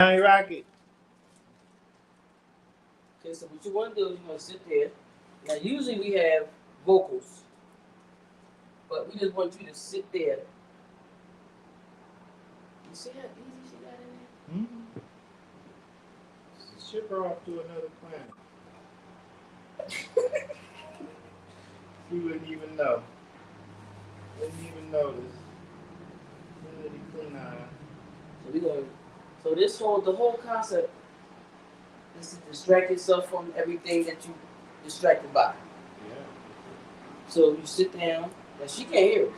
Johnny Rocket. Okay, so what you want to do is you want to sit there. Now, usually we have vocals, but we just want you to sit there. You see how easy she got in Mm-hmm. Ship her off to another planet. She wouldn't even know. Wouldn't even notice. Really clean eye. So we going. So the whole concept is to distract yourself from everything that you distracted by. Yeah. So you sit down. Now she can't hear us.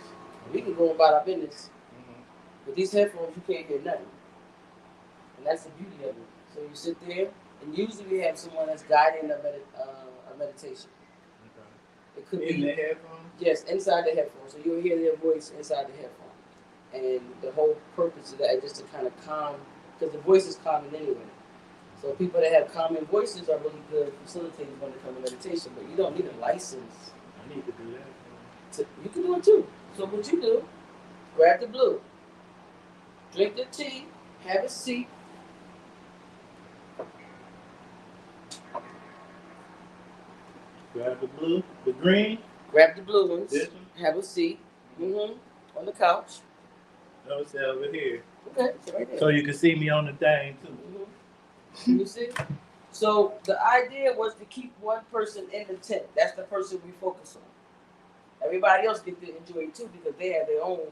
We can go about our business. Mm-hmm. With these headphones, you can't hear nothing, and that's the beauty of it. So you sit there, and usually we have someone that's guiding a meditation. Okay. It could In be the headphones? yes, inside the headphones. So you'll hear their voice inside the headphone. And the whole purpose of that is just to kind of calm, because the voice is calming anyway. So people that have calming voices are really good facilitators when it comes to meditation, but you don't need a license. I need to do that. You can do it too. So what you do, grab the blue, drink the tea, have a seat. Grab the blue, the green. Grab the blue ones, This one? have a seat on the couch. No, it's over here. Okay, so right there. So you can see me on the thing too. Can you see? So the idea was to keep one person in the tent. That's the person we focus on. Everybody else get to enjoy it too because they have their own.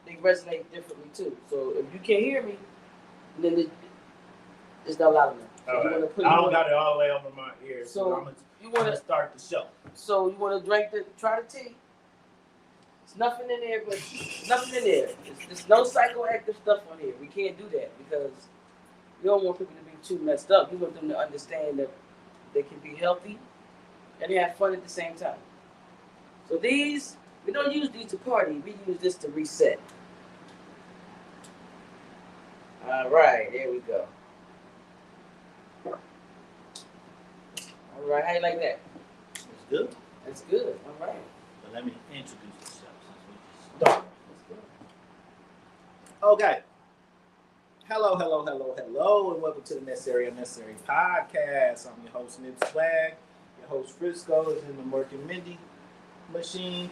They resonate differently too. So if you can't hear me, then it's not loud enough. So All right. I don't got it all the way over my ears. So I'm you gonna want to start the show. So you want to try the tea. There's nothing in there, but nothing in there. There's no psychoactive stuff on here. We can't do that because you don't want people to be too messed up. You want them to understand that they can be healthy and they have fun at the same time. So we don't use these to party. We use this to reset. All right, there we go. All right, how you like that? It's good. That's good. All right. But let me introduce myself since we just started. Okay. Hello, and welcome to the Necessary Unnecessary Podcast. I'm your host, Nip Swag. Your host, Frisco, is in the Merkin Mindy machine.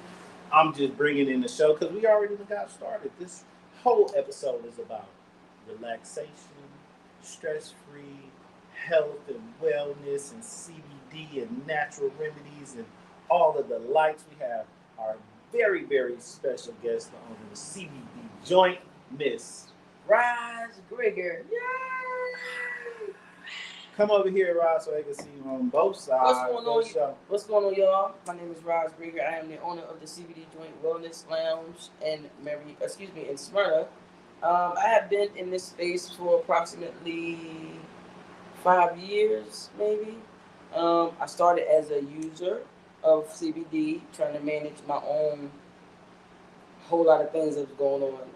I'm just bringing in the show because we already got started. This whole episode is about relaxation, stress-free, health and wellness, and CBD and natural remedies and all of the lights. We have our very, very special guest on the CBD joint, Miss Roz Grigger. Yay! Come over here, Roz, so I can see you on both sides. What's going on, y'all? My name is Roz Grigger. I am the owner of the CBD Joint Wellness Lounge in Smyrna. I have been in this space for approximately 5 years, maybe. I started as a user of CBD, trying to manage my own whole lot of things that was going on.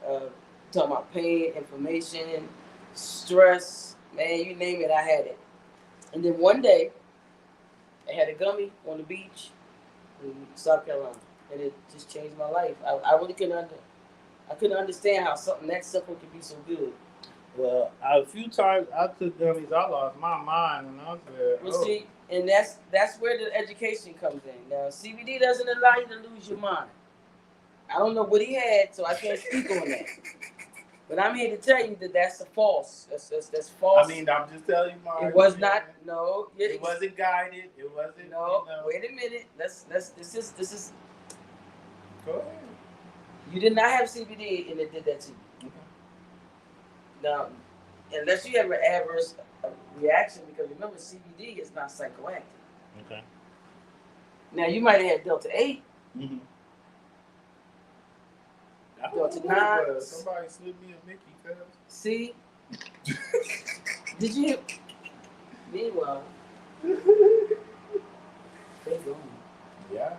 Talking about pain, inflammation, stress, man, you name it, I had it. And then one day, I had a gummy on the beach in South Carolina, and it just changed my life. I really couldn't understand how something that simple could be so good. Well, a few times I took gummies, I lost my mind, and I said, well, see, and that's where the education comes in. Now, CBD doesn't allow you to lose your mind. I don't know what he had, so I can't speak on that. But I'm here to tell you that that's a false. That's false. I mean, I'm just telling you, it was not. No, it wasn't guided. It wasn't. No, wait a minute. This is. Go ahead. You did not have CBD, and it did that to you. Okay. Now, unless you have an adverse reaction, because remember, CBD is not psychoactive. Okay. Now, you might have had Delta 8. Mm-hmm. Delta 9. Somebody slipped me a Mickey, cuz. See? Did you? Meanwhile. Yeah.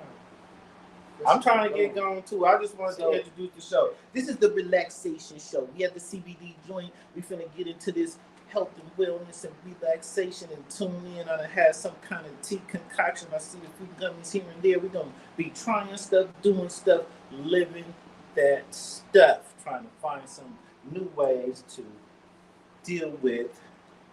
I'm trying to get going too. I just wanted to introduce the show. This is the relaxation show. We have the CBD joint. We finna get into this health and wellness and relaxation and tune in. I have some kind of tea concoction. I see a few gummies here and there. We're gonna be trying stuff, doing stuff, living that stuff, trying to find some new ways to deal with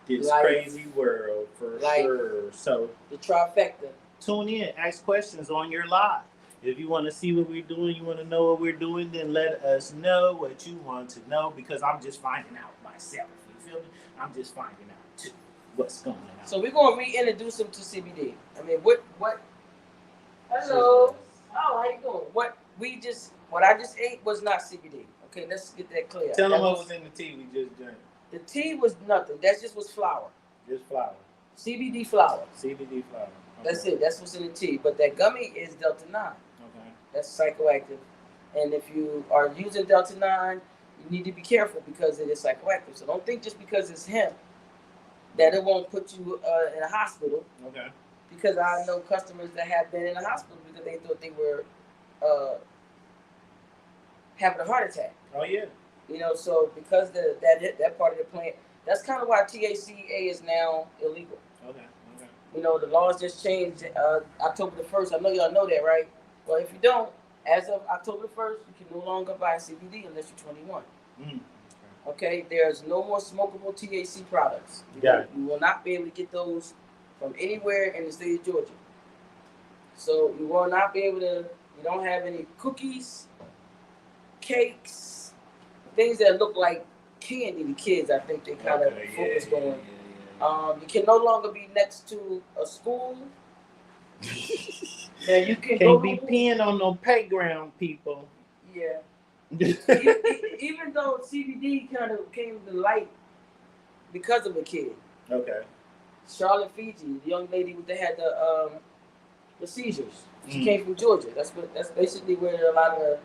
this Life. crazy world for Life. sure. So The trifecta. tune in, ask questions on your live. If you want to see what we're doing, you want to know what we're doing, then let us know what you want to know, because I'm just finding out myself. You feel me? I'm just finding out too what's going on. So we're gonna reintroduce them to CBD. I mean, what? Hello. Oh, how you doing? What I just ate was not CBD. Okay, let's get that clear. Tell them what was in the tea we just drank. The tea was nothing. That just was flour. Just flour. CBD flour. CBD flour. Okay. That's it. That's what's in the tea. But that gummy is Delta 9. Okay. That's psychoactive. And if you are using Delta 9, you need to be careful because it is psychoactive. So don't think just because it's hemp that it won't put you in a hospital. Okay. Because I know customers that have been in a hospital because they thought they were having a heart attack. Oh yeah. You know, so because that part of the plant, that's kind of why THCA is now illegal. Okay. Okay. You know, the laws just changed October the 1st. I know y'all know that, right? Well, if you don't, as of October the 1st, you can no longer buy CBD unless you're 21. Mm. Okay, there's no more smokable THC products. You will not be able to get those from anywhere in the state of Georgia. So you will not be able to, you don't have any cookies, cakes, things that look like candy to kids. I think they kind of focus on. You can no longer be next to a school. Now you can't be peeing on no playground, people. Yeah. Even though CBD kind of came to light because of a kid. Okay. Charlotte Fiji, the young lady that had the seizures. She came from Georgia. That's basically where a lot of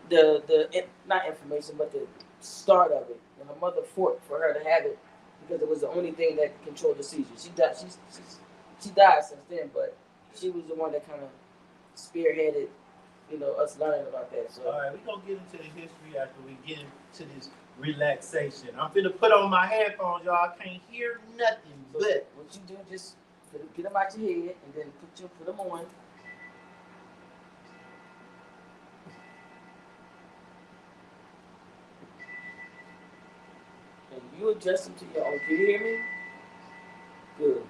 the not information, but the start of it. And her mother fought for her to have it because it was the only thing that controlled the seizures. She died. She died since then, but she was the one that kind of spearheaded, you know, us learning about that. So all right, we're gonna get into the history after we get into this relaxation. I'm gonna put on my headphones, y'all. I can't hear nothing. So but what you do, just get them out your head and then put them on. And you adjust them to your own. Can you hear me? Good.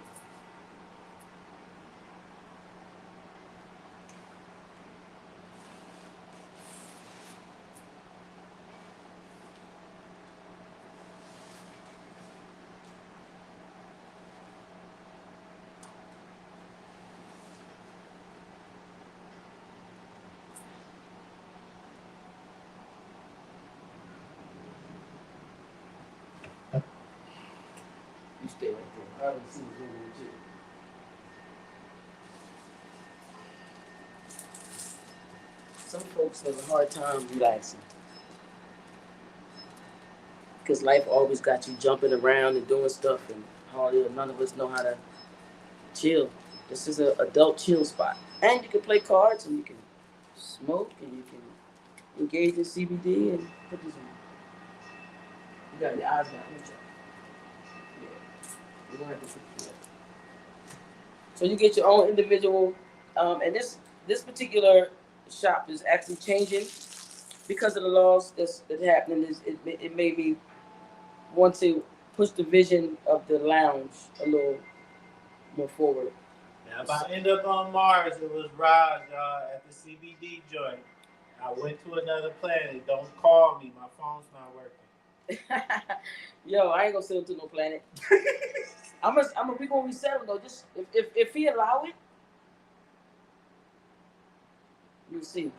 You stay right there. I don't see what's going on with you. Some folks have a hard time relaxing because life always got you jumping around and doing stuff, and hardly none of us know how to chill. This is an adult chill spot, and you can play cards, and you can smoke, and you can engage in CBD and put this on. You got your eyes got me. Yeah, you don't have to put that. So you get your own individual, and this particular shop is actually changing because of the laws that's happening. It made me want to push the vision of the lounge a little more forward. now, if I end up on Mars, it was Raj, y'all, at the CBD joint. I went to another planet. Don't call me. My phone's not working. Yo, I ain't gonna send him to no planet. We gonna reset him though. Just if he allow it, you'll see. You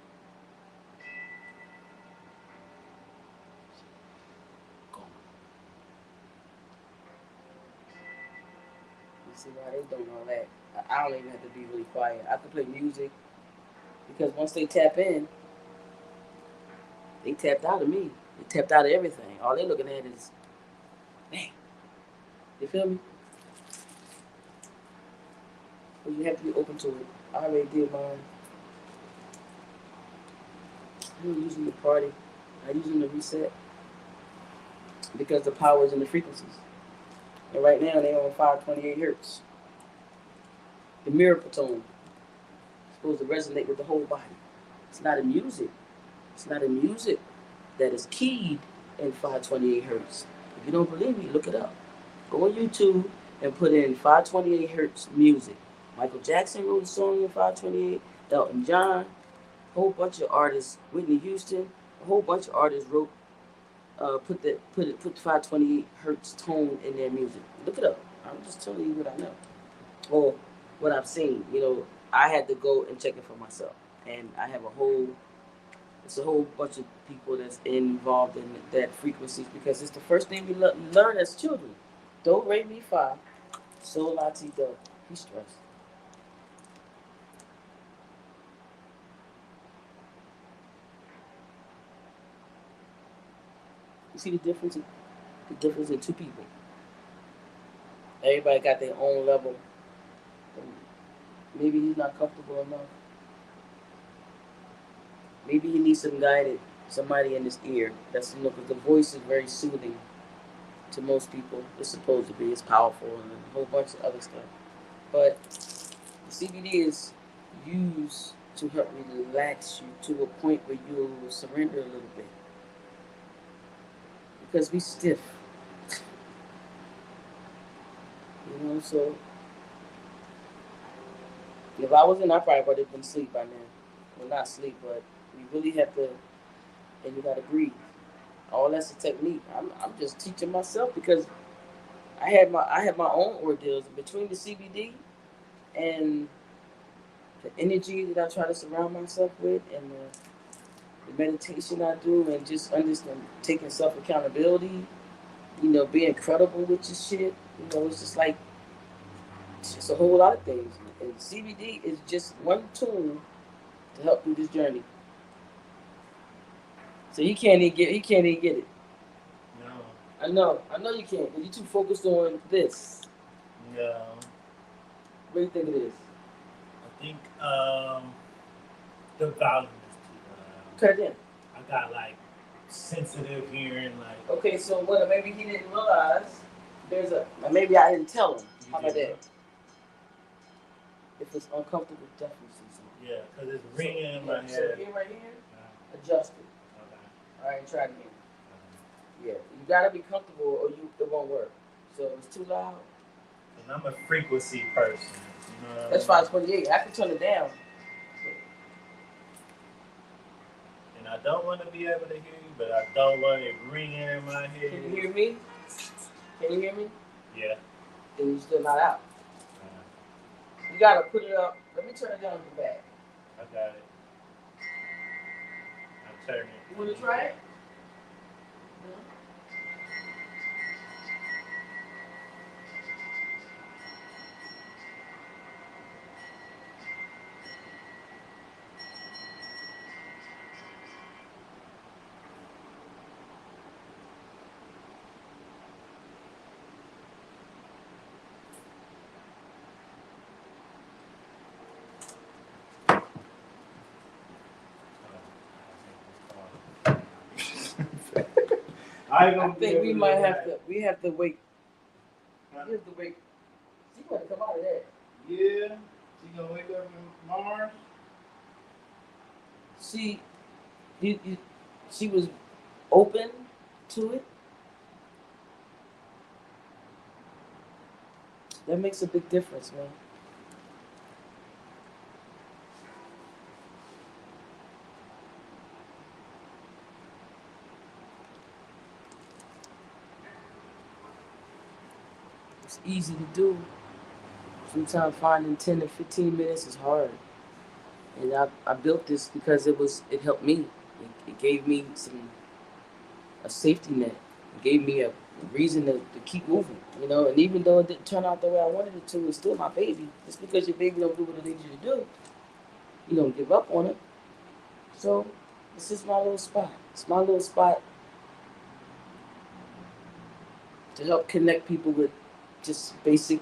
see why they doing all that? I don't even have to be really quiet. I can play music because once they tap in, they tapped out of me. They tapped out of everything. All they're looking at is, bang. You feel me? But you have to be open to it. I already did mine. I don't use them to party. I use them to reset because the power is in the frequencies. And right now they're on 528 hertz. The miracle tone is supposed to resonate with the whole body. It's not a music. It's not a music that is keyed in 528 hertz. If you don't believe me, look it up. Go on YouTube and put in 528 hertz music. Michael Jackson wrote a song in 528. Elton John, a whole bunch of artists. Whitney Houston, a whole bunch of artists wrote put 528 hertz tone in their music. Look it up. I'm just telling you what I know or what I've seen. I had to go and check it for myself, and I have it's a whole bunch of people that's involved in that frequencies because it's the first thing we learn as children. Do, re, mi, fa, sol, la, ti, do. He's stressed. You see the difference in two people. Everybody got their own level. Maybe he's not comfortable enough. Maybe he needs somebody in his ear. That's because the voice is very soothing to most people. It's supposed to be. It's powerful and a whole bunch of other stuff. But the CBD is used to help relax you to a point where you'll surrender a little bit. Because we stiff. So if I wasn't, I probably would have been asleep by now. Well, not sleep, but we really have to, and you got to breathe. All that's a technique. I'm just teaching myself because I have my own ordeals between the CBD and the energy that I try to surround myself with, and the meditation I do, and just understand taking self accountability. Being credible with your shit. It's just like it's just a whole lot of things. And CBD is just one tool to help through this journey. So he can't even get it. No. I know you can't, but you're too focused on this. No. What do you think it is? I think the volume is too Okay then. I got like sensitive hearing, like. Okay, so what? Maybe he didn't realize maybe I didn't tell him. How about that? If it's uncomfortable, definitely see something. Yeah, because it's ringing in my head. So here, right here, adjust it. Okay. All right, try it again. Yeah, you gotta be comfortable or it won't work. So if it's too loud. And I'm a frequency person. That's 528. I can turn it down. And I don't want to be able to hear you, but I don't want it ringing in my head. Can you hear me? Can you hear me? Yeah. Then you're still not out. You gotta put it up. Let me turn it down in the back. I got it. I'm turning it. You wanna try it? I think we might have to. We have to wait. Huh? We have to wait. She gonna come out of that. Yeah. She gonna wake up in Mars. She was open to it. That makes a big difference, man. It's easy to do. Sometimes finding 10 to 15 minutes is hard. And I built this because it helped me. It gave me a safety net. It gave me a reason to keep moving, And even though it didn't turn out the way I wanted it to, it's still my baby. Just because your baby don't do what it needs you to do, you don't give up on it. So this is my little spot. It's my little spot to help connect people with just basic,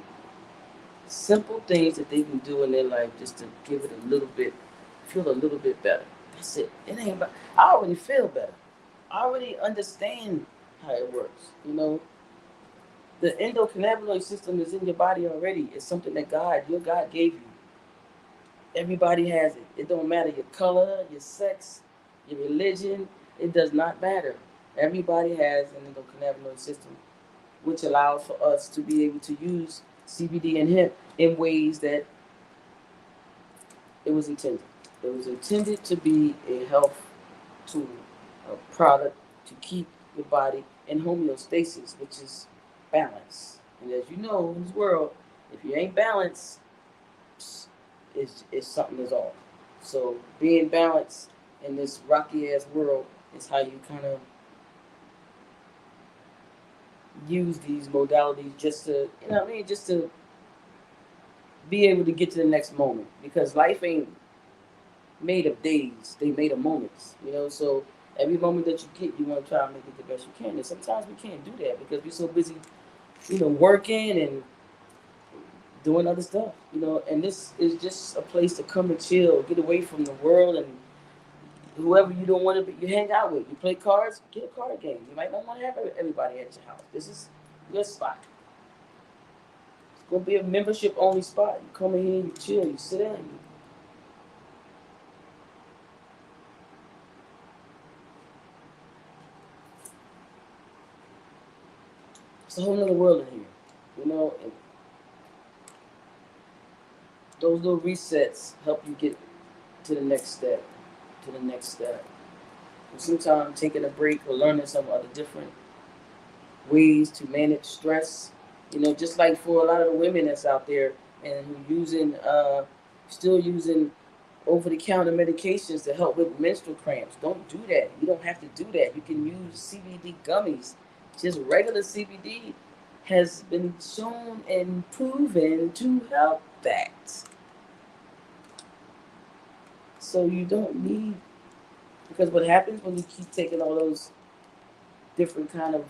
simple things that they can do in their life just to give it feel a little bit better. That's it. It ain't about, I already feel better. I already understand how it works, The endocannabinoid system is in your body already. It's something that your God gave you. Everybody has it. It don't matter your color, your sex, your religion. It does not matter. Everybody has an endocannabinoid system, which allows for us to be able to use CBD and hemp in ways that it was intended. It was intended to be a health tool, a product to keep your body in homeostasis, which is balance. And as you know, in this world, if you ain't balanced, it's something is off. So being balanced in this rocky ass world is how you kind of use these modalities just to, you know what I mean, just to be able to get to the next moment. Because life ain't made of days, they made of moments, you know. So every moment that you get, you want to try to make it the best you can. And sometimes we can't do that because we're so busy, you know, working and doing other stuff, you know. And this is just a place to come and chill, get away from the world and whoever you don't want to be, you hang out with. You play cards, get a card game. You might not want to have everybody at your house. This is your spot. It's gonna be a membership only spot. You come in here, you chill, you sit down. It's a whole nother world in here, you know. And those little resets help you get to the next step, to the next step. And sometimes taking a break or learning some other different ways to manage stress. You know, just like for a lot of the women that's out there and who using, still using over-the-counter medications to help with menstrual cramps. Don't do that. You don't have to do that. You can use CBD gummies. Just regular CBD has been shown and proven to help that. So you don't need, because what happens when you keep taking all those different kind of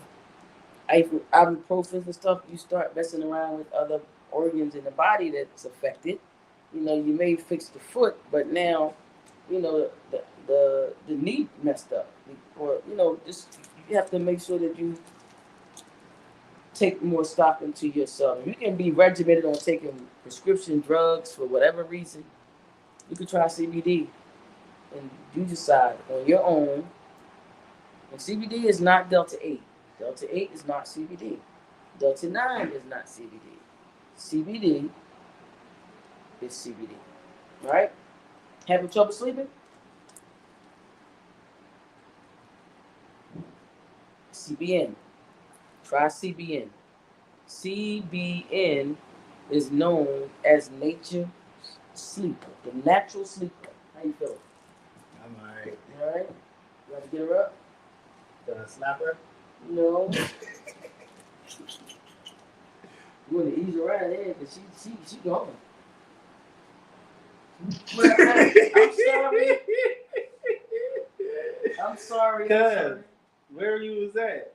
ibuprofen and stuff, you start messing around with other organs in the body that's affected. You know, you may fix the foot, but now, you know, the knee messed up, or you know, just you have to make sure that you take more stock into yourself. You can be regimented on taking prescription drugs for whatever reason. You could try CBD, and you decide on your own. And CBD is not Delta 8. Delta 8 is not CBD. Delta 9 is not CBD. CBD is CBD. Right? Having trouble sleeping? CBN. Try CBN. CBN is known as nature sleeper, the natural sleeper. How you feeling? I'm alright. You alright? You want to get her up? Gonna slap her? No. You want to ease her out of there because she gone. I'm sorry. I'm sorry. Cuz, where you was at?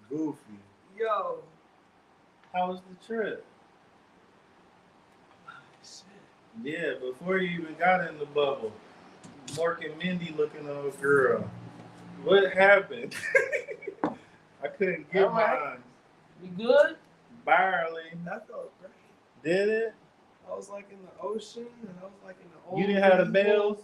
Goofy. Yo. How was the trip? Yeah, before you even got in the bubble. Mark and Mindy looking old girl. What happened? I couldn't get mine. You good? Barely. That felt great. Did it? I was like in the ocean, and I was like in the old. You didn't have the bells?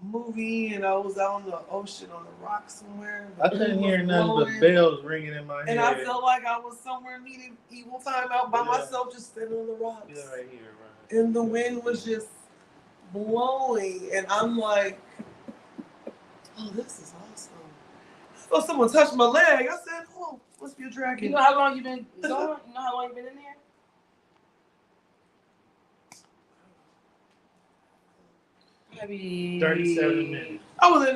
Movie, and I was out on the ocean on the rock somewhere. I couldn't hear nothing but bells ringing in my head. And I felt like I was somewhere medieval time out by Yeah. myself, just sitting on the rocks. Yeah, right here, right. And the wind was just blowing, and I'm like, "Oh, this is awesome." I felt someone touched my leg. I said, "Oh, must be a dragon." You know how long you been gone? You know how long you been in there? Maybe 37 minutes. I was in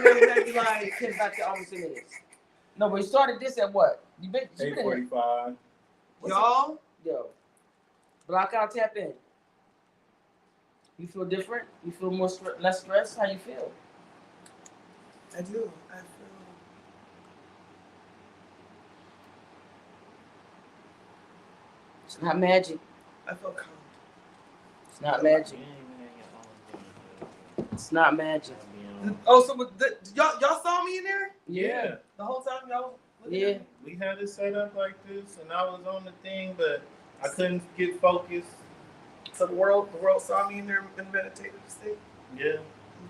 there maybe like 10 back to almost 10 minutes. No, but you started this at what? You been in here? 8:45. y'all. Yo, block out, tap in. You feel different? You feel more less stressed? How you feel? I do. I feel. It's not magic. I feel calm. It's not magic. It's not magic. Oh, so y'all saw me in there Yeah. the whole time, y'all? Yeah. We had it set up like this, and I was on the thing, but I couldn't get focused. So the world saw me in there in meditative state. Yeah.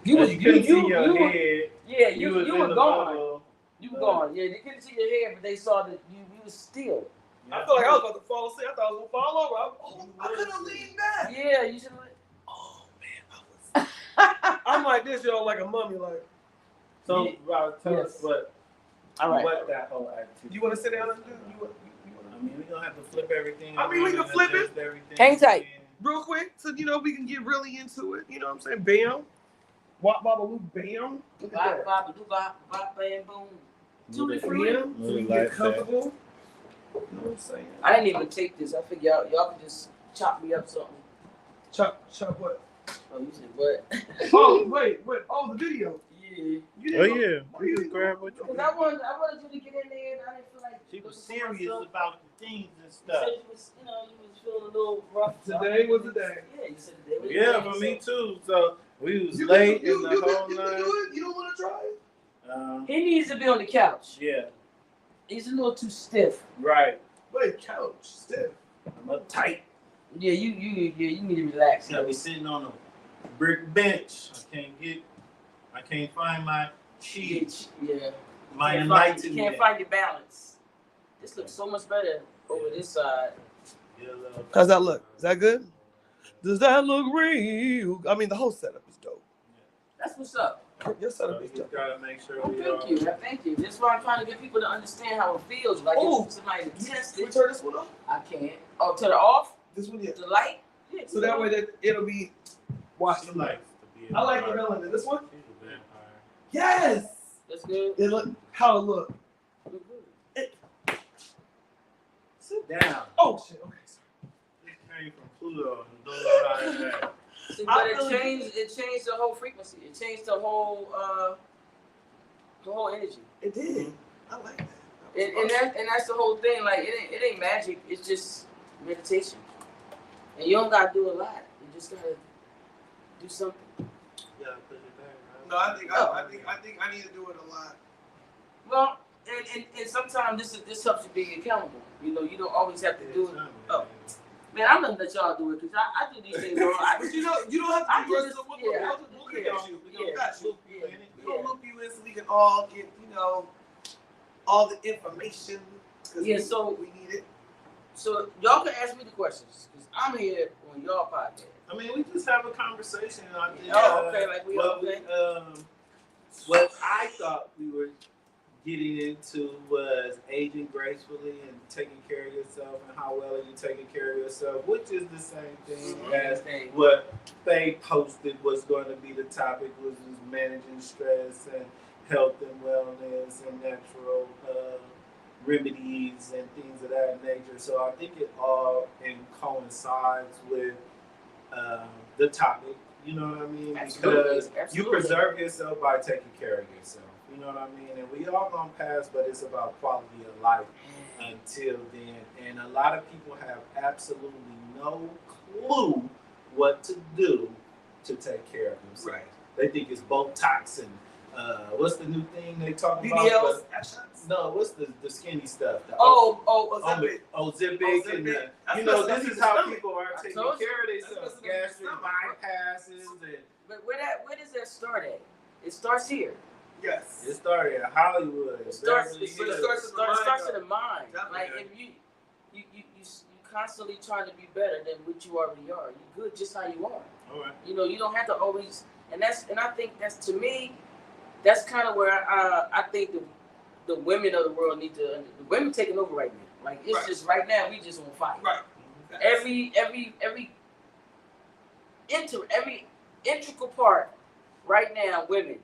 You was you couldn't see your you were, head. yeah, You you was in were the gone. bubble. You were gone. Yeah, they couldn't see your hair, but they saw that you was still. I feel like I was about to fall asleep. I thought I was gonna fall over. I could have leaned back. Yeah, you should. Oh man, I was. I'm like this, y'all, like a mummy. Like, So, Rob, tell us All right. what that whole activity. you want to sit down and do? I mean, we're gonna have to flip everything. I mean, we around can and flip adjust everything. Hang tight. Real quick, so we can get really into it. You know what I'm saying? Bam. Wop baba bam. Look at that. Bop, bop, bop, bam, boom. Tutti Frutti. frutti. So you get comfortable. You know what I'm saying? I didn't even take this. I figured y'all could just chop me up something. Chop what? Oh, you said what? Oh, wait. Oh, the video. Yeah. You Oh didn't yeah, Why you you can grab what you Because want. I wanted you to get in there, and I didn't feel like She was looking for serious myself. about the things and You stuff. said you was, you was feeling a little rough. Today was the day. Yeah, you said today was the Yeah, day. for me too. So we was You late can, in the you whole can do night. it. You don't want to try it? He needs to be on the couch. Yeah, He's a little too stiff. right. Wait, couch stiff. I'm uptight. Yeah, you need to relax. Got me sitting on a brick bench. I can't find my cheat, Yeah. my You enlightenment. can't find your balance. This looks so much better over this side. Yellow. How's that look? Is that good? Does that look real? I mean, the whole setup is dope. That's what's up. Your So setup we is just dope. gotta make sure Oh, we thank you. Thank you. This is why I'm trying to get people to understand how it feels. Like Oh. if somebody to test Can we it, turn this one off? I can't. Oh, turn it off? This one, yeah. The light? Yeah, So that way that it'll be watched. She likes to be. I like the melanin. This one? She's a vampire. Yes. That's good. It look how it look. Look good. Sit down. Oh shit. Okay. Sorry. This came from Pluto and don't know how to act. See, I but really- it changed the whole frequency. It changed the whole energy. It did. I like that. And that's the whole thing. Like it ain't magic. It's just meditation. And you don't gotta do a lot. You just gotta do something. Yeah, push it back, right? No, I think I need to do it a lot. Well, and sometimes this helps you be accountable. You know, you don't always have to do it. Oh, man, I'm gonna let y'all do it because I do these things wrong. But you don't have I to do just- it. So we'll yeah, look at you. We yeah, got you. yeah. We gonna loop you in so we can all get, all the information. 'Cause Yeah, we- so- we need it. So y'all can ask me the questions because I'm here on y'all podcast. I mean, we just have a conversation. I think, Oh, okay, like we what okay. what I thought we were getting into was aging gracefully and taking care of yourself and how well are you taking care of yourself, which is the same thing as what they posted was going to be the topic, was just managing stress and health and wellness and natural remedies and things of that nature. So I think it all coincides with the topic. You know what I mean? Absolutely, Because you absolutely. preserve yourself by taking care of yourself. You know what I mean? And we all gonna pass, but it's about quality of life until then. And a lot of people have absolutely no clue what to do to take care of themselves. Right. They think it's Botox and what's the new thing they talk about? BBLs. No, what's the skinny stuff? The Ozempic. Ozempic and the, That's you know, what's this in is the how stomach. people are I taking told you. care of That's themselves. what's in the Gastric stomach. bypasses and But where does that start at? It starts here. Yes. it started in Hollywood. It starts Beverly but it Hills. starts in the mind. Definitely. Like if you constantly trying to be better than what you already are. You're good just how you are. All right. You know, you don't have to always. And I think that's, to me, that's kind of where I think the women of the world need to. The women taking over right now. Like it's Right. just right now we just on fire. Right. Every integral part right now, women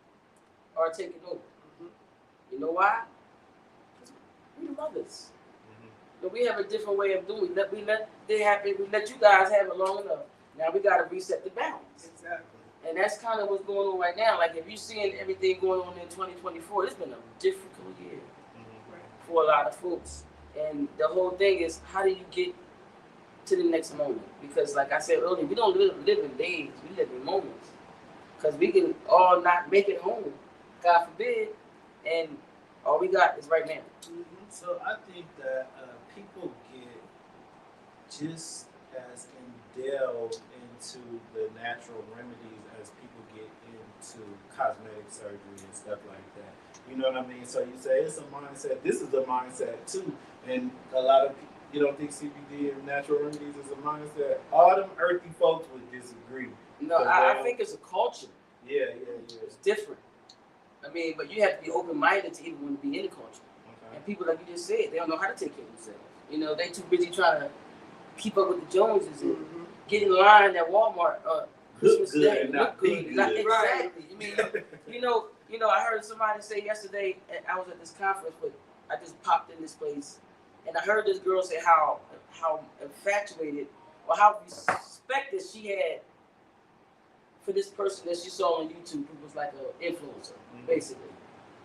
are taking over. You know why? Because we the mothers. But we have a different way of doing it. We let you guys have it long enough. Now we got to reset the balance. Exactly. And that's kind of what's going on right now. Like if you're seeing everything going on in 2024, it's been a difficult year for a lot of folks. And the whole thing is, how do you get to the next moment? Because like I said earlier, we don't live in days, we live in moments. Because we can all not make it home, God forbid, and all we got is right now. So I think that people get just as delved into the natural remedies as people get to cosmetic surgery and stuff like that. You know what I mean? So you say it's a mindset. This is a mindset too, and a lot of people. You don't think CBD and natural remedies is a mindset? All them earthy folks would disagree. No, I think it's a culture. Yeah. It's different. I mean, but you have to be open-minded to even want to be in the culture. Okay. And people, like you just said, they don't know how to take care of themselves. You know, they too busy trying to keep up with the Joneses and get in line at Walmart. Look Christmas good Day, and not be good. Exactly. I mean, you know, I heard somebody say yesterday, and I was at this conference, but I just popped in this place, and I heard this girl say how infatuated or how respected she had for this person that she saw on YouTube who was like an influencer, basically.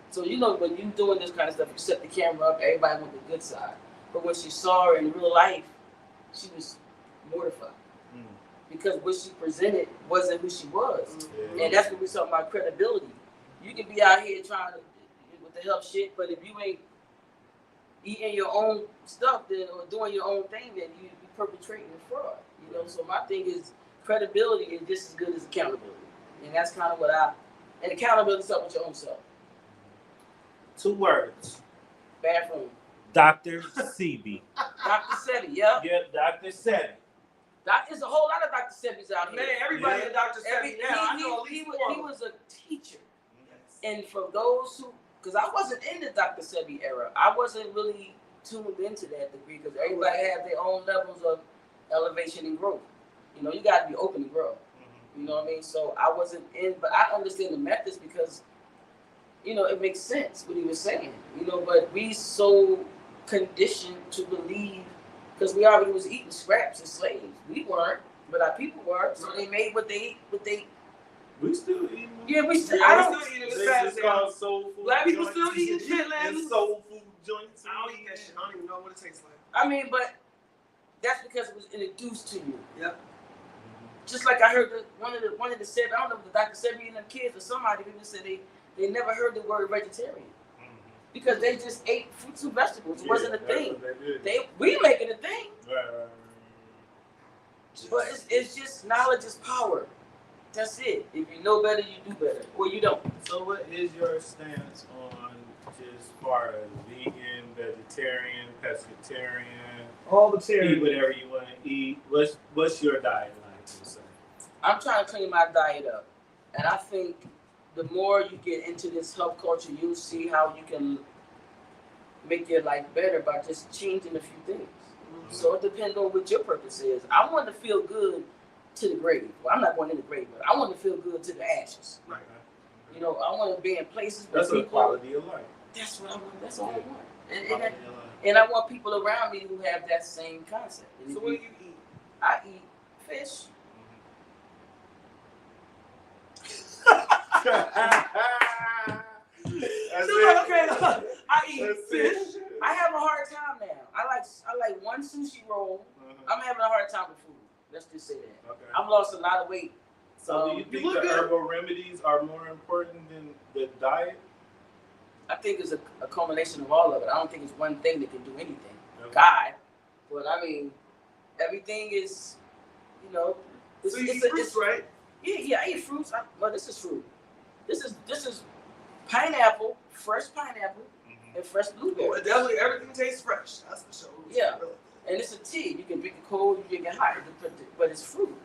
So, you know, when you're doing this kind of stuff, you set the camera up, everybody wants the good side. But when she saw her in real life, she was mortified. Because what she presented wasn't who she was. And that's what we're talking about, credibility. You can be out here trying to, with the health shit, but if you ain't eating your own stuff then, or doing your own thing, then you perpetrating a fraud. You know, so my thing is credibility is just as good as accountability. And that's kind of what and accountability is up with your own self. 2 words. Bathroom. Dr. Sebi. Dr. Sebi, yeah. Yep, Dr. Sebi. There's a whole lot of Dr. Sebis out here. Man, everybody a Dr. Sebi now. He was a teacher. Yes. And for those who, because I wasn't in the Dr. Sebi era, I wasn't really tuned into that degree because everybody had their own levels of elevation and growth. You know, you got to be open to grow. You know what I mean? So I wasn't in, but I understand the methods because, you know, it makes sense what he was saying. You know, but we so conditioned to believe, because we already was eating scraps as slaves. We weren't, but our people were. So they made what they. We still eating. Yeah, we still. Yeah, I don't. still eating They the just called soul food. Black people joints. still eating shit, man. And soul food joints. I don't eat that shit. I don't even know what it tastes like. I mean, but that's because it was introduced to you. Yep. Just like I heard one of the said, I don't know if the Dr. Sebi and them kids or somebody even said they never heard the word vegetarian. Because they just ate fruits and vegetables. It wasn't a thing. We make it a thing. Right. But it's just knowledge is power. That's it. If you know better, you do better. Or you don't. So what is your stance on just far as vegan, vegetarian, pescatarian? All the Eat whatever you want to eat. What's your diet like, to say? I'm trying to clean my diet up. And I think the more you get into this health culture, you'll see how you can make your life better by just changing a few things. So it depends on what your purpose is. I want to feel good to the grave. Well, I'm not going in the grave, but I want to feel good to the ashes. Right. You know, I want to be in places where That's people. a quality of life. That's what I want. That's all I want. Quality of life. And I want people around me who have that same concept. And So what do you eat? I eat fish. Okay, I eat fish. I have a hard time now. I like one sushi roll. I'm having a hard time with food. Let's just say that. Okay. I've lost a lot of weight. So do you think the herbal remedies are more important than the diet? I think it's a culmination of all of it. I don't think it's one thing that can do anything. Okay. God. But I mean, everything is, you know. So you eat fruits, right? Yeah, I eat fruits. Well, this is fruit. This is pineapple, fresh pineapple, and fresh blueberry. Well, definitely everything tastes fresh. That's for sure. Yeah. And it's a tea. You can drink it cold, you can drink it hot, but it's fruit.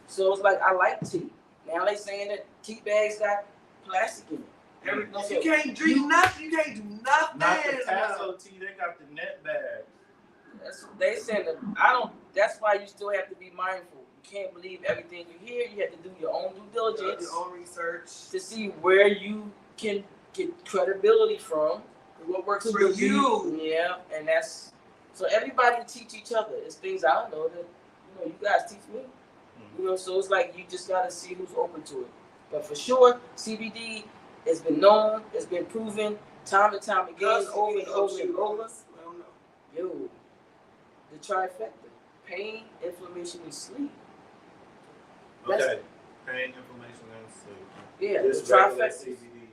So it's like, I like tea. Now they saying that tea bags got plastic in it. You can't drink nothing. You can't do nothing. Not the Tasso tea, they got the net bag. They saying that that's why you still have to be mindful. You can't believe everything you hear. You have to do your own due diligence. Your own research. To see where you can get credibility from. What works for you. Yeah, and that's, so everybody teach each other. It's things I don't know that, you know, you guys teach me. You know, so it's like you just gotta see who's open to it. But for sure, CBD has been known, it's been proven time and time again, over and over and over. Yo, the trifecta: pain, inflammation, and sleep. Okay, pain, inflammation, and sleep. Yeah, Just the regular trifecta. CBD.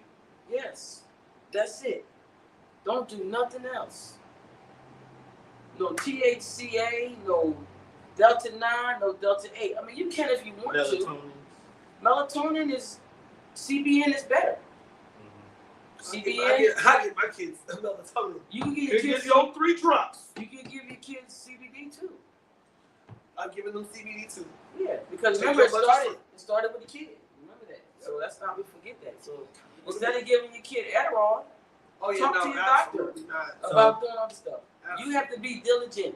Yes, that's it. Don't do nothing else. No THCA, no Delta 9, no Delta 8. I mean, you can if you want to. Melatonin. Melatonin is CBN is better. CBN. I get my kids melatonin. You can get You your give kids. your 3 drops. You can give your kids CBD too. I'm giving them CBD too. Yeah, because Take remember your it started with the kid. Remember that. So let's not forget that. So instead of giving your kid Adderall, Oh yeah, talk no, to your doctor absolutely not. about doing all this stuff. Absolutely. You have to be diligent.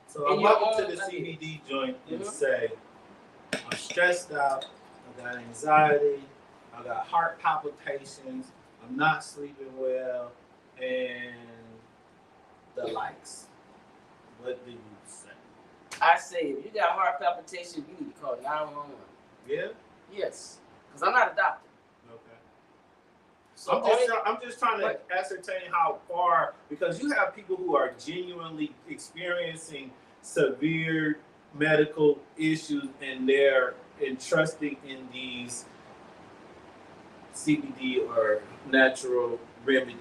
So I in your walk own into the opinion. CBD joint and Mhm. say, I'm stressed out, I got anxiety, I got heart palpitations, I'm not sleeping well, and the likes. What do you say? I say if you got heart palpitations, you need to call 911. Yeah? Yes, because I'm not a doctor. Okay. So I'm just trying to Right. ascertain how far, because you have people who are genuinely experiencing severe medical issues and they're entrusting in these CBD or natural remedies.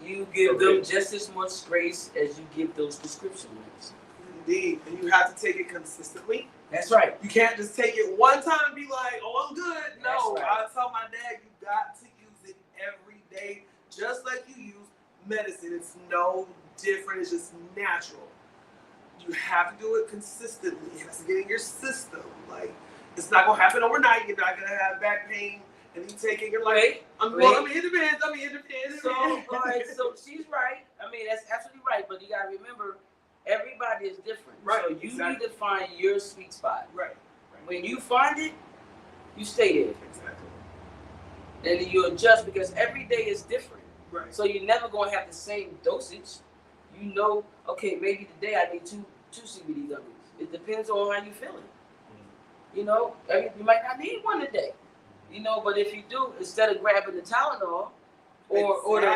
you give For them real. just as much grace as you give those prescription meds. Indeed, and you have to take it consistently. That's right. You can't just take it one time and be like, "Oh, I'm good." No, That's right. I tell my dad, you got to use it every day, just like you use medicine. It's no different. It's just natural. You have to do it consistently. It has to get in your system. Like, it's not gonna happen overnight. You're not gonna have back pain, and you take it. You're like, Wait, it depends. it depends. So, all right, so she's right. I mean, that's absolutely right. But you gotta remember, everybody is different. Right, So you exactly. need to find your sweet spot. Right. When you find it, you stay there. Exactly. And then you adjust because every day is different. Right. So you're never gonna have the same dosage. You know, okay, maybe today I need two CBD gummies. It depends on how you feeling. You know, you might not need one today. You know, but if you do, instead of grabbing the Tylenol or the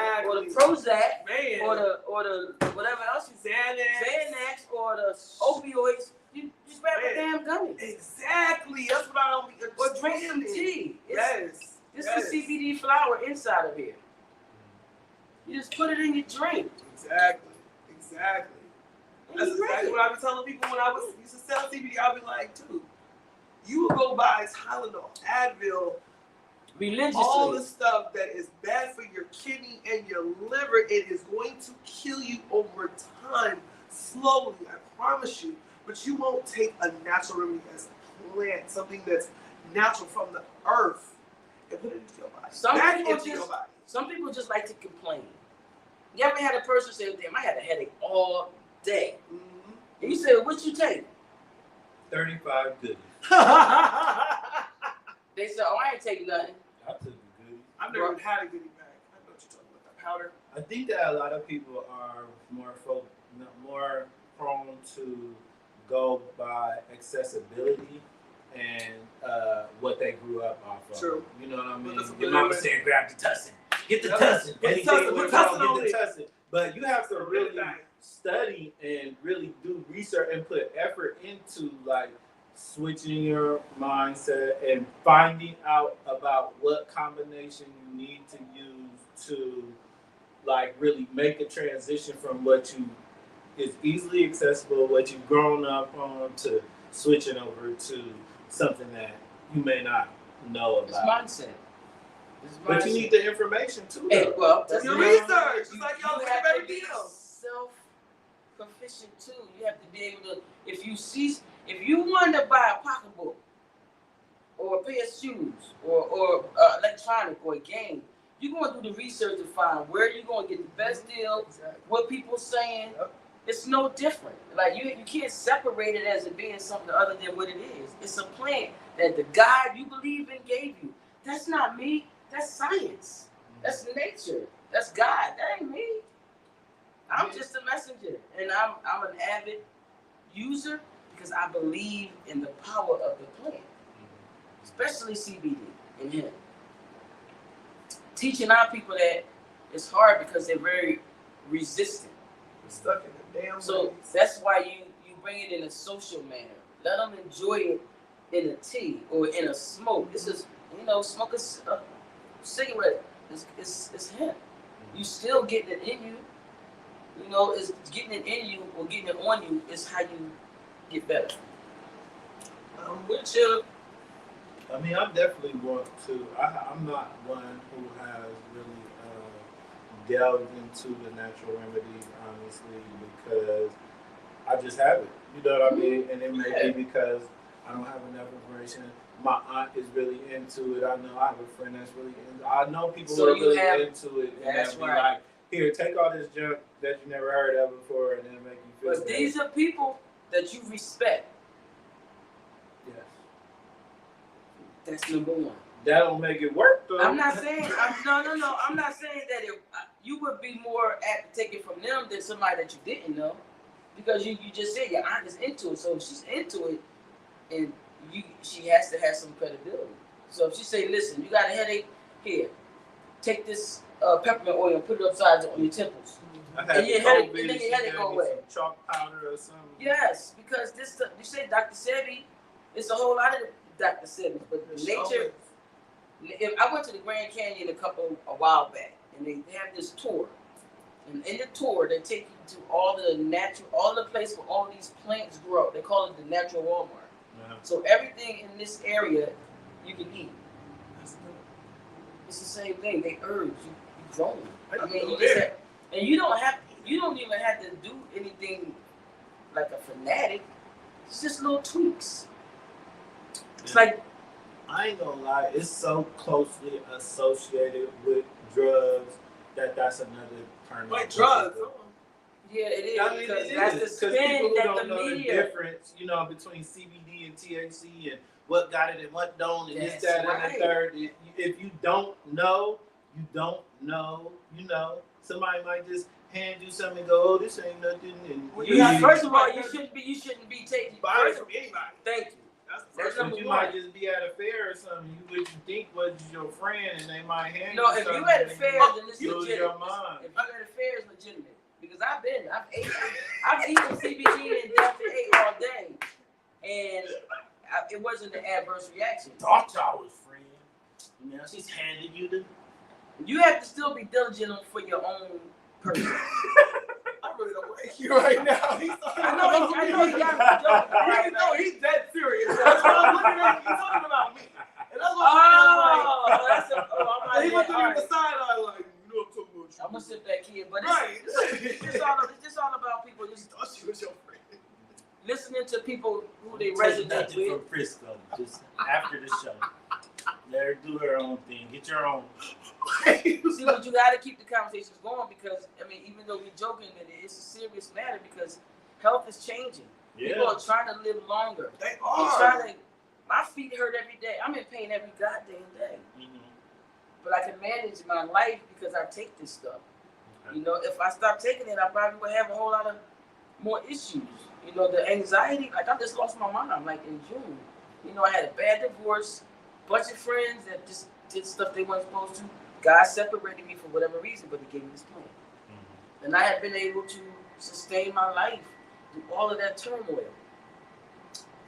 Prozac Man. or the whatever else you Xanax or the opioids, you just grab a damn gummy. Exactly. That's what I don't be. Or drink some tea. Yes. This is CBD flower inside of here. You just put it in your drink. Exactly. And That's you drink exactly it. what I be telling people when I used to sell CBD. I'll be like, dude, you will go buy Tylenol, Advil, Religiously. all the stuff that is bad for your kidney and your liver. It is going to kill you over time, slowly. I promise you. But you won't take a natural remedy as a plant, something that's natural from the earth, and put it into your body. Some people just like to complain. You ever had a person say, damn, I had a headache all day. Mm-hmm. And you say, what you take? 35 goodies. They said, oh, I ain't taking nothing. I took the goodies. I've never even had a goodie bag. I know what you're talking about. That powder. I think that a lot of people are more prone to go by accessibility and what they grew up off of. True. You know what I mean? That's a Your good mama way. said, grab the tussin. Get the Yep. tussin. Get Anything Tussin, went put wrong, Tussin on get the it. tussin. But you have to really Everything. study and really do research and put effort into like switching your mindset and finding out about what combination you need to use to like really make a transition from what you is easily accessible, what you've grown up on, to switching over to something that you may not know It's about. mindset. But you need the information too. Hey, Though. well, That's your you- research. It's you- like y'all you look have at to every be deal. self-proficient too. You have to be able to, if you want to buy a pocketbook or a pair of shoes or electronic or a game, you're going to do the research to find where you're going to get the best deal, Exactly. what people saying. Yep. It's no different. Like you can't separate it as it being something other than what it is. It's a plant that the God you believe in gave you. That's not me. That's science. That's nature. That's God. That ain't me. I'm just a messenger, and I'm an avid user because I believe in the power of the plant, especially CBD and hemp. Teaching our people that it's hard because they're very resistant. We're stuck in the damn So ways. that's why you bring it in a social manner. Let them enjoy it in a tea or in a smoke. This is, smoke a cigarette. It's hemp. You still getting it in you. It's getting it in you or getting it on you is how you get better. I'm with you. I mean, I definitely want to. I'm not one who has really delved into the natural remedies, honestly, because I just haven't. You know what I mean? And it may be because I don't have enough information. My aunt is really into it. I know I have a friend that's really into it. I know people So who are you really have- into it. And that's they'll be right. like, here, take all this junk that you never heard of before and then make you feel But these are people that you respect. Yes. That's number one. That don't make it work, though. I'm not saying, no. I'm not saying that you would be more apt to take it from them than somebody that you didn't know. Because you just said your aunt is into it. So if she's into it, and she has to have some credibility. So if she say, listen, you got a headache, here, take this peppermint oil and put it upside on your temples. And your headache go away. Some chalk powder or something. Yes, because you say Dr. Sebi, it's a whole lot of Dr. Sebi, but nature. I went to the Grand Canyon a while back, and they have this tour. And in the tour, they take you to all the places where all these plants grow. They call it the natural Walmart. Yeah. So everything in this area, you can eat. It's the same thing. They herbs, you grow them. I mean, you just have, and you don't even have to do anything like a fanatic. It's just little tweaks. It's like, I ain't gonna lie, it's so closely associated with drugs that's another turn. Like drugs. yeah, it is. I mean, because it that's is, the 'cause spin people who that don't the know media. the difference, between CBD and THC and what got it and what don't, and this, That's that, and right. the third. If you don't know, you don't know. Somebody might just hand you something and go, "Oh, this ain't nothing." And First of all, you shouldn't be taking. Buy it First, from anybody. thank you. That's the That's first number But you one. might just be at a fair or something. What you think was your friend, and they might hand No, you if something. you at a and fair, you then it's lose legitimate. your mind. If you at a fair, it's legitimate. Because I've eaten CBD and Delta 8 all day, and it wasn't an adverse reaction. Thought y'all was friends. Now she's handed you the. You have to still be diligent for your own person. I really don't like you right now. I know he got me joking. Right? No, he's dead serious. That's why I'm looking at him. He's talking about me. And that's why I'm That's a, like, he went to me on right. the sideline like, you know I'm talking about you. I'm gonna sip that kid, but Right. it's just all about people just thought she was your friend. listening to people who they Take resonate nothing with. from Frisco. Just after the show, let her do her own thing. Get your own. See, but you gotta keep the conversations going because even though we're joking, that it's a serious matter because health is changing. People are trying to live longer. They They're are. trying to. My feet hurt every day. I'm in pain every goddamn day. But I can manage my life because I take this stuff. Okay. If I stop taking it, I probably would have a whole lot of more issues. The anxiety, like I just lost my mom, like in June. I had a bad divorce, bunch of friends that just did stuff they weren't supposed to. God separated me for whatever reason, but He gave me this plan. And I have been able to sustain my life through all of that turmoil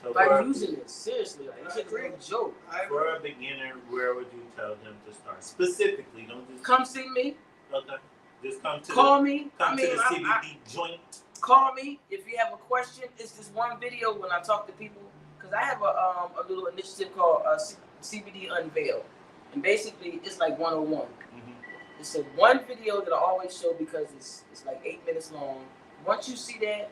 So by using it seriously. Like, it's a joke. for a beginner, where would you tell them to start? Specifically, don't just Come see me. Okay. Just come to Call me. the CBD joint. Call me if you have a question. It's this one video when I talk to people because I have a little initiative called CBD Unveil, and basically it's like 101. It's a one video that I always show because it's like 8 minutes long. Once you see that,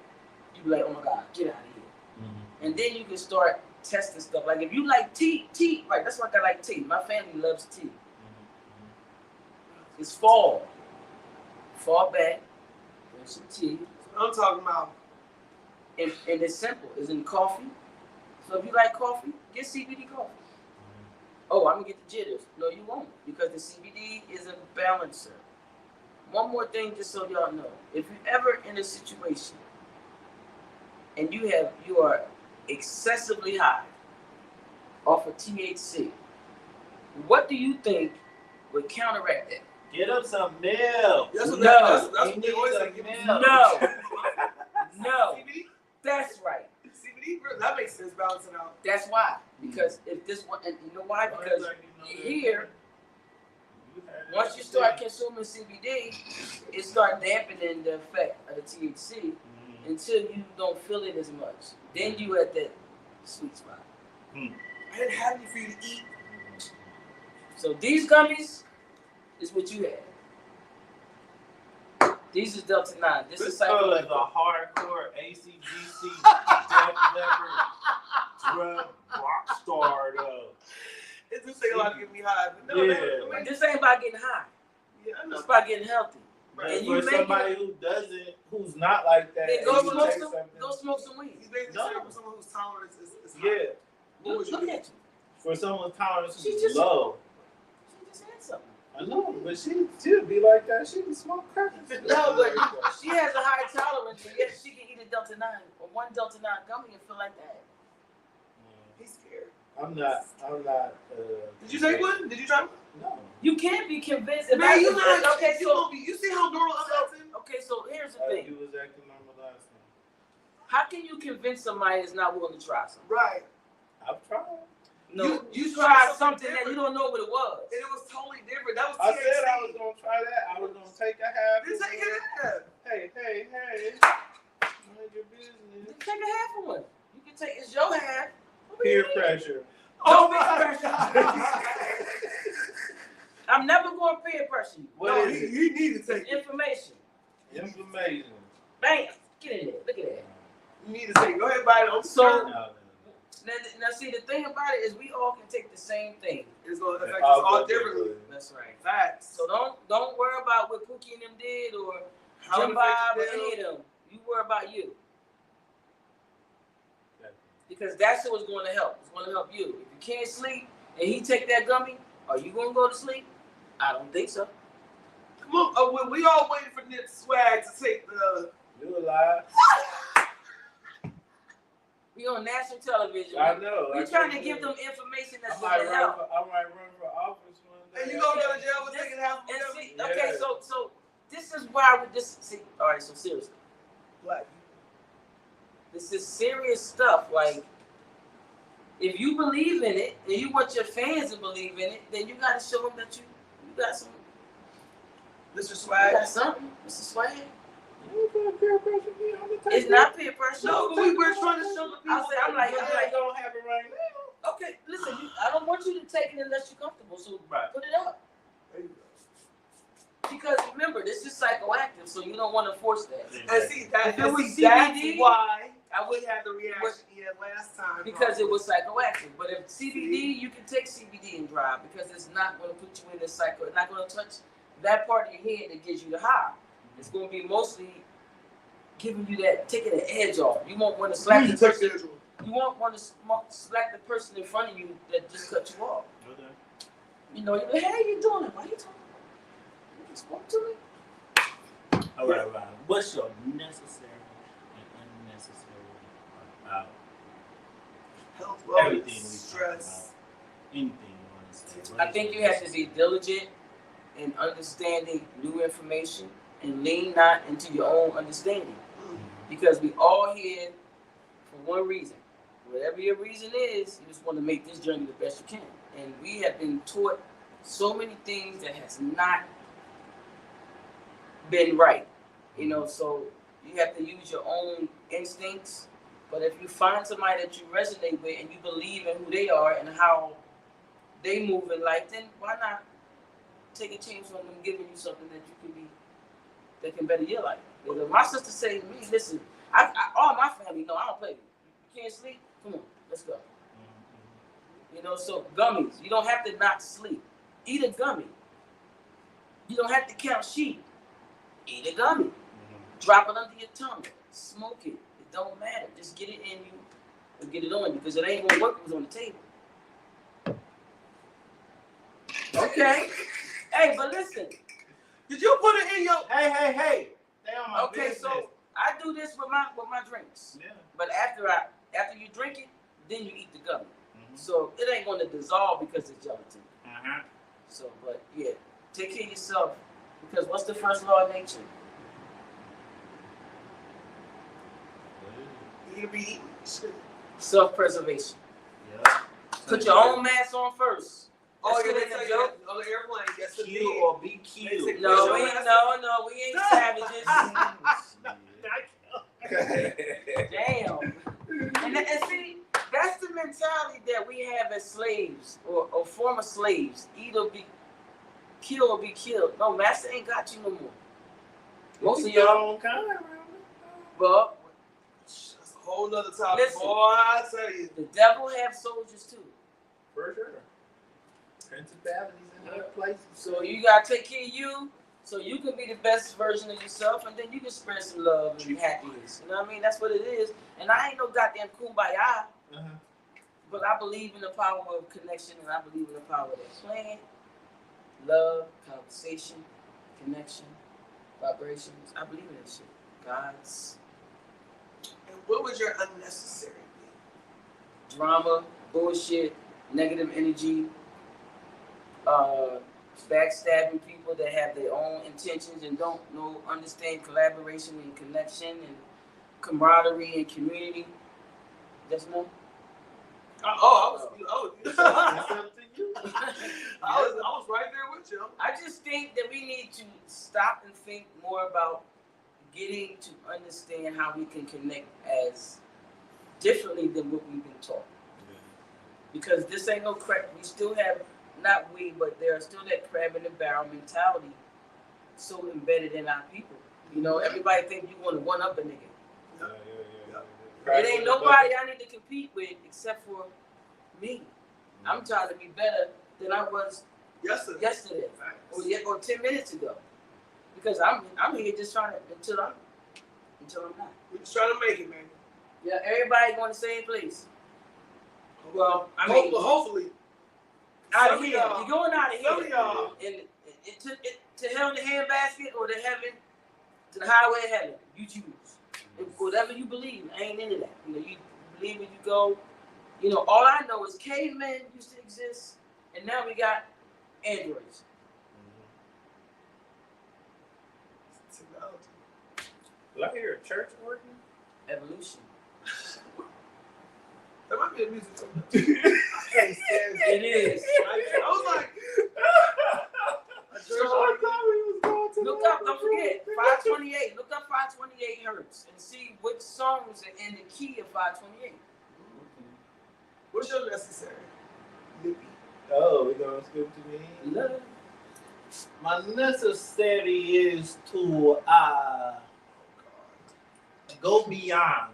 you be like, oh my God, get out of here. And then you can start testing stuff. Like if you like tea, right? That's why I like tea. My family loves tea. It's fall. Fall back, drink some tea. I'm talking about. And it's simple. It's in coffee. So if you like coffee, get CBD coffee. Oh, I'm gonna get the jitters. No, you won't, because the CBD is a balancer. One more thing, just so y'all know, if you're ever in a situation and you are excessively high off of THC, what do you think would counteract that? Get up some milk. That's what No. that's what they always say. Give me some No. No. CBD? That's right. CBD? That makes sense, balancing out. That's why. Because if this one, and you know why? Because here, once you start consuming CBD, it starts dampening the effect of the THC until you don't feel it as much. Then you at that sweet spot. I didn't have any for you to eat. So these gummies is what you had. These is Delta 9. This is Frisco is psychoactive. a hardcore ACDC Def Leppard drug rock star though. It just take a lot to get me high. But no, Yeah. But this ain't about getting high. Yeah, I know. It's about getting healthy. But And for you make somebody who's not like that, Then and go you smoke take some. something- Go smoke some weed. He's basically No. saying for someone whose tolerance is high. Yeah, What would you Look do? at you. for someone's tolerance She is just- low. She just had something. I know, but she'll be like that. She can smoke crack. No, but she has a high tolerance, and yet she can eat a Delta 9 or one Delta 9 gummy and feel like that. He's scared. I'm not. Did you take one? Did you try one? No. You can't be convinced. If Man, I- you not. okay, so You see how normal I'm acting? okay, so here's the You thing. was acting normal last time. How can you convince somebody that's not willing to try something? Right. I've tried. No, You you tried tried something something that you different. don't know what it was. And it was totally different. That was I THC. said I was gonna try that. I was gonna take a half. Then take it half. Hey. Mind your business. Then take a half of one. You can take it's your half. What do you Peer mean? pressure. Oh Don't my peer I'm never going to peer pressure you. What No, is he it? need to take it. Information. Information. Bam. Get in there. Look at that. You need to take it. Go ahead, buy it. I'm So- sorry. No. Now, see, the thing about it is we all can take the same thing. It's going to affect us I'll all go differently. differently. That's right. Facts. So don't worry about what Pookie and them did or How it Jim Bob or affected any them. of them. You worry about you. Okay. Because that's what's going to help. It's going to help you. If you can't sleep and he take that gummy, are you going to go to sleep? I don't think so. Come on. We all waiting for Nip Swag to take the. You alive? We on national television. I know. We're trying to give them information that's I going to help. might run for office one day. And you gonna go to jail for taking half of And them? see, Yeah. okay, so this is why we just see. All right, so seriously, Black. this is serious stuff. Like, if you believe in it and you want your fans to believe in it, then you got to show them that you got some. Mr. You Swag. got something, Mr. Swag. You gonna peer pressure me? I'm gonna take It's not peer pressure. No, but we were trying to show the people. I'm like, don't have it right now. okay, listen, I don't want you to take it unless you're comfortable. So Right. put it up. There you go. Because remember, this is psychoactive, so you don't want to force that. And see, If it was that's CBD, why I we would had the reaction he had last time. because it was psychoactive. But if CBD, you can take CBD and drive because it's not going to put you in the psycho. It's not going to touch that part of your head that gives you the high. It's going to be mostly giving you that, taking the edge off. You won't want to slap the person. You won't want to slap the person in front of you that just cut you off. Okay. You know, you're like, hey, you doing it? Why are you talking? You just spoke to me. All right. What's your necessary and unnecessary about Health, everything we talk stress. about? Anything you want to say? What I is think your you have to be diligent in understanding new information and lean not into your own understanding. Because we all here for one reason. Whatever your reason is, you just want to make this journey the best you can. And we have been taught so many things that has not been right. You know, so you have to use your own instincts. But if you find somebody that you resonate with and you believe in who they are and how they move in life, then why not take a chance on them giving you something that you can be, that can better your life. Because my sister say to me, listen, I all my family know I don't play with you. You can't sleep? Come on, let's go. You know, so gummies, you don't have to not sleep. Eat a gummy. You don't have to count sheep. Eat a gummy. Drop it under your tongue. Smoke it. It don't matter. Just get it in you and get it on you because it ain't gonna work if it's on the table. Okay. Hey, but listen. Did you put it in your? Hey. Stay on my Okay, business. so I do this with my drinks. Yeah. But after you drink it, then you eat the gummy. Mhm. So it ain't gonna dissolve because it's gelatin. Uh-huh. So, but yeah, take care of yourself because what's the first law of nature? You be eating shit. Self-preservation. Yeah. Put your own mask on first. Oh, That's yeah, good they in tell the you joke. on the airplane. Yes, it Kill did. or be killed. Basic- No, Put we your ain't, mask we ain't savages. Damn. And see, that's the mentality that we have as former slaves. Either be killed or be killed. No, master ain't got you no more. Most of your y'all, own kind, but That's a whole nother topic. Listen. Boy, I tell you. the devil have soldiers too. for sure. Principalities in other places. So you gotta take care of you, so you can be the best version of yourself, and then you can spread some love and happiness. You know what I mean? That's what it is. And I ain't no goddamn kumbaya, but I believe in the power of connection, and I believe in the power of plan, love, conversation, connection, vibrations. I believe in that shit. God's And what would your unnecessary be? drama, bullshit, negative energy, backstabbing people that have their own intentions and don't understand collaboration and connection and camaraderie and community. Just know. I was It's up to you. I was right there with you. I just think that we need to stop and think more about getting to understand how we can connect as differently than what we've been taught. Because this ain't no crap. We still have, not we, but there's still that crab in the barrel mentality so embedded in our people. You know, everybody think you want to one up a nigga. It ain't nobody I need to compete with except for me. I'm trying to be better than I was yesterday or 10 minutes ago. Because I'm here just trying to until I'm not. We're just trying to make it, man. Yeah, everybody going the same place. Well, I mean, hopefully. out of Some of here. y'all- You're going out of here. some of y'all. And to hell in the handbasket or to heaven, to the highway of heaven. You choose. If whatever you believe, I ain't into that. You know, you believe when you go. You know, all I know is cavemen used to exist, and now we got androids. Well, I hear a church working. Evolution. That might be a music song. I can't stand It is. I was like, Look up, don't forget, 528. Look up 528 hertz and see which songs are in the key of 528. what's your necessary? Nippy. Oh, we're gonna skip to me. Love. My necessary is to go beyond.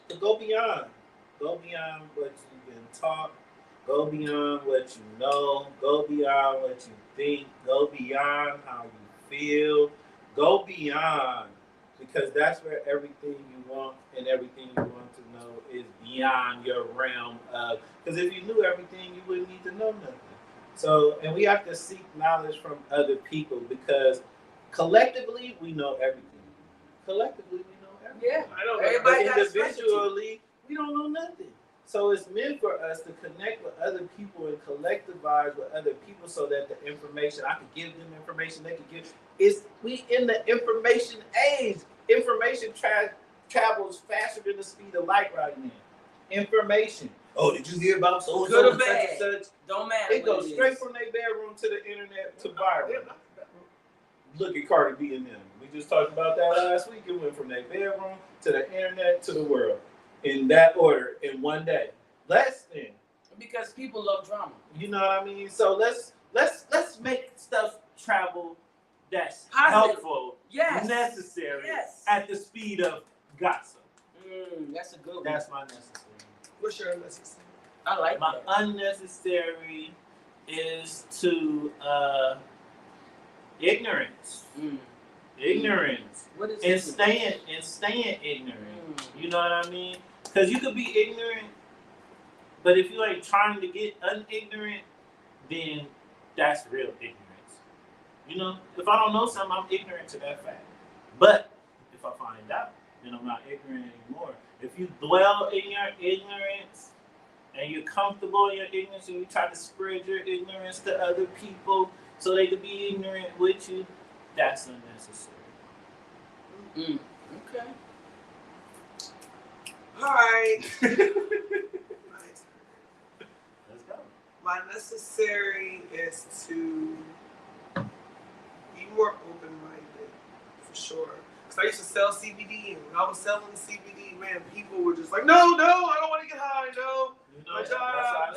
To go beyond. Go beyond what you've been taught. Go beyond what you know. Go beyond what you think. Go beyond how you feel. Go beyond. Because that's where everything you want and everything you want to know is beyond your realm of. Because if you knew everything, you wouldn't need to know nothing. So, and we have to seek knowledge from other people because collectively we know everything. Collectively we know everything. Yeah. I don't know. Everybody But got a specialty. individually, we don't know nothing. So it's meant for us to connect with other people and collectivize with other people so that the information, I could give them information, they could give. We in the information age. Information travels faster than the speed of light right now. Information. Oh, did you hear about so and Good so or and such bad. and such? Don't matter. It goes what straight is. from their bedroom to the internet to viral. Look at Cardi B and them. We just talked about that last week. It went from their bedroom to the internet to the world in that order in one day. Less than. Because people love drama. You know what I mean? So let's make stuff travel that's Positive. helpful, Yes. necessary, Yes. at the speed of gossip. That's a good one. That's my necessary. What's your unnecessary? I like My that. unnecessary is to ignorance. Ignorance. What is And it? staying ignorant. You know what I mean? Because you could be ignorant, but if you ain't trying to get unignorant, then that's real ignorance. You know, if I don't know something, I'm ignorant to that fact. But if I find out, then I'm not ignorant anymore. If you dwell in your ignorance and you're comfortable in your ignorance and you try to spread your ignorance to other people so they could be ignorant with you, that's unnecessary. Okay. All right. Let's go. My necessary is to be more open-minded, for sure. So I used to sell CBD, and when I was selling CBD, man, people were just like, no, I don't want to get high, no. You know, That's how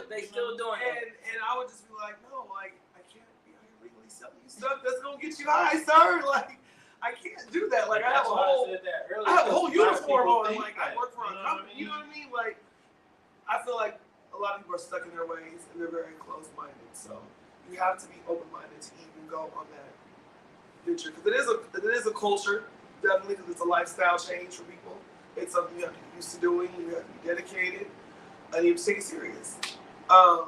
They still doing it. And I would just be like, no, like, I can't be out here legally selling you stuff that's gonna get you high, sir. Like, I can't do that. Like, I have a whole uniform on. Like, I work for a company. You know what I mean? Like, I feel like a lot of people are stuck in their ways and they're very closed-minded. So you have to be open-minded to even go on that venture, because it is a culture, definitely, because it's a lifestyle change for people. It's something you have to get used to doing. You have to be dedicated, and you have to take it serious. And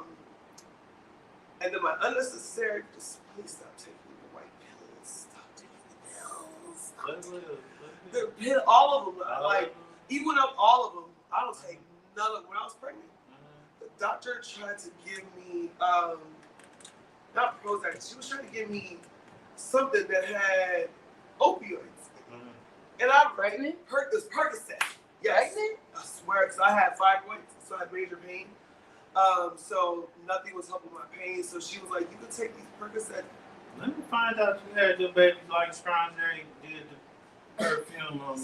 then my unnecessary, just please stop taking the white pills. Stop taking the pills. All of them. Like, even up all of them, I don't take none of them. When I was pregnant, the doctor tried to give me, not Prozac, she was trying to give me something that had opioids. And I'm Pregnant? This Percocet. Yes. Pregnant? I swear, because I had fibroids, so I had major pain. So nothing was helping my pain. So she was like, you can take these Percocet. Let me find out you had your baby like Strawberry did the perfume on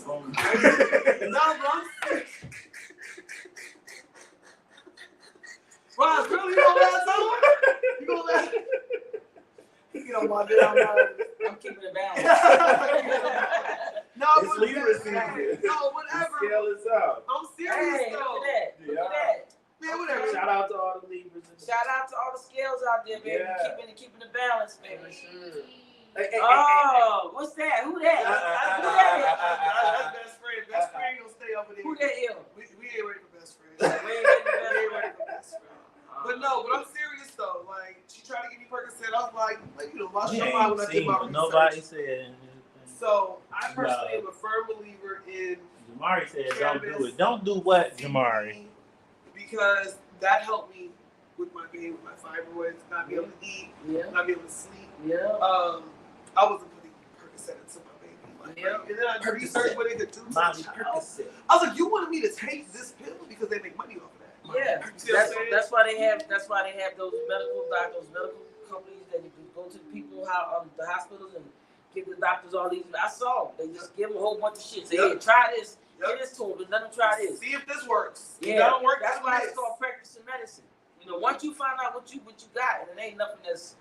No, I'm sick. Roz, really? You gonna laugh so? You gonna laugh? You know, I'm keeping it balanced. No, it's Libra season. No, whatever. The scale is out. I'm serious Hey, though. look at that. Look at that. Man, whatever. Shout out to all the Libras. Shout out to all the scales out there, baby. Yeah. Keeping the balance, baby. Hey, Oh, what's that? Who that? Who that That's best friend. Best friend gonna stay over there. is? Who that is? We ain't ready for best friend. We ain't ready for We ain't ready for best friend. But no, but I'm serious though. Like, she tried to give me Percocet. I was like, you know, lost your mind when I did my research. Nobody said anything. So I personally am a firm believer in Jamari said, "Don't do cannabis, it. Don't do what, CBD, Jamari?" because that helped me with my pain, with my fibroids, not be able to eat, Yeah. not be able to sleep. Yeah. I wasn't putting Percocet into my baby. Like, Yeah. and then I researched what it could do to the Mommy child. Percocet. I was like, you wanted me to take this pill because they make money off of that. Yeah. You see what I'm saying? That's why they have those medical doctors, medical companies that you can go to the people the hospitals and give the doctors all these. I saw them. They just give them a whole bunch of shit. Say, hey, try this. Yep. Get this to them, but let them try this. See if this works. If Yeah, that don't work, that's why it's this. called practicing medicine. You know, once you find out what you got, and it ain't nothing that's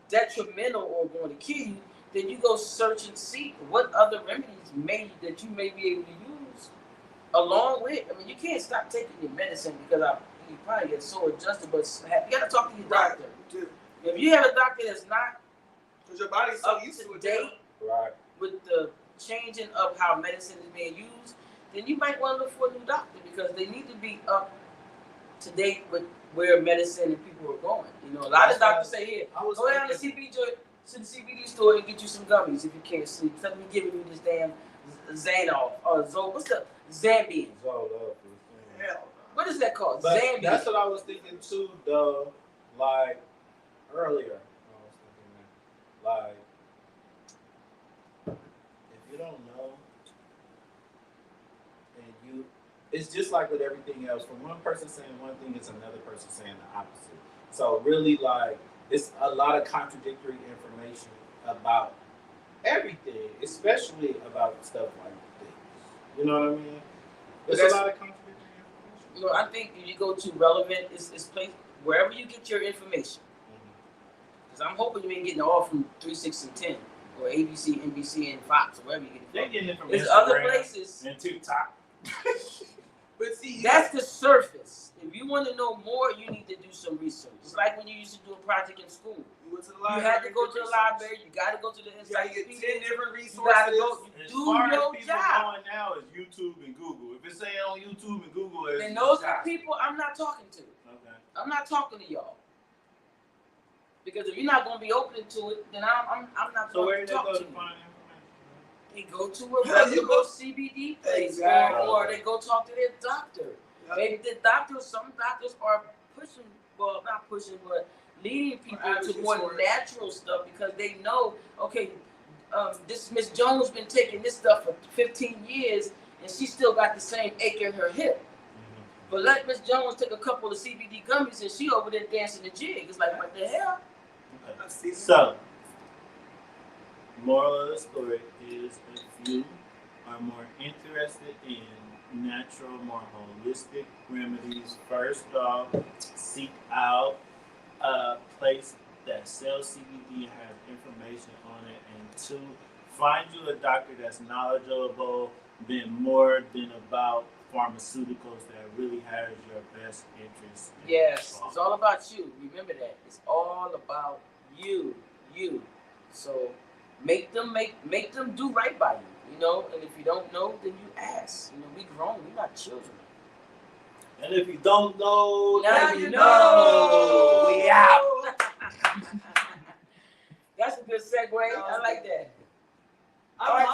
detrimental or going to kill you, then you go search and seek what other remedies that you may be able to use along with. I mean, you can't stop taking your medicine because you probably get so adjusted, but you got to talk to your doctor. Dude, If you have a doctor that's not because your body's so up used to to it. date Right. with the changing of how medicine is being used, then you might want to look for a new doctor because they need to be up to date with where medicine and people are going. You know, a lot of doctors say, here, go down to the CBD store and get you some gummies if you can't sleep. Instead of me giving you this damn Xanoff or what's the Zambian? Hell no. What is that called? But Zambian. that's what I was thinking too, though. Like earlier, I was thinking like, if you don't know, and it's just like with everything else. From one person saying one thing, it's another person saying the opposite. So really, like, it's a lot of contradictory information about everything, especially about stuff like this. You know what I mean? There's a lot of contradictory information. You know, I think if you go to relevant, it's place wherever you get your information. Because I'm hoping you ain't getting it all from 3, 6, and 10, or ABC, NBC, and Fox, or wherever you get it They're from. getting it from There's Instagram other places. and TikTok. But see, That's the surface. If you want to know more, you need to do some research. It's like when you used to do a project in school. you went to the You library. had to go to the library. You got to go to the You gotta get 10 encyclopedia. different You resources. got to go. As Do far as your people job. going now is YouTube and Google. If it's saying on YouTube and Google, it's And those are people I'm not talking to. Okay. I'm not talking to y'all. Because if you're not going to be open to it, then I'm not So where going do to they talk go to to you. find information? They go to a Yeah, you reputable go- CBD place, Exactly. or they go talk to their doctor. Yep. Maybe the doctors, some doctors are pushing, well, not pushing, but leading people to advocates more for it. natural stuff because they know, okay, this Miss Jones been taking this stuff for 15 years and she still got the same ache in her hip. But let Miss Jones take a couple of CBD gummies and she over there dancing the jig. It's like, what the hell? I've seen it. So, moral of the story is if you are more interested in natural, more holistic remedies, first off, seek out a place that sells CBD and has information on it, and two, find you a doctor that's knowledgeable, been more than about pharmaceuticals that really has your best interest. Yes, it's all about you. Remember that. It's all about you. You. So make them do right by you. You know, and if you don't know, then you ask. You know, we grown, we're not children. And if you don't know, Now then you you know. know. We out. That's a good segue. I like that. I'm All right,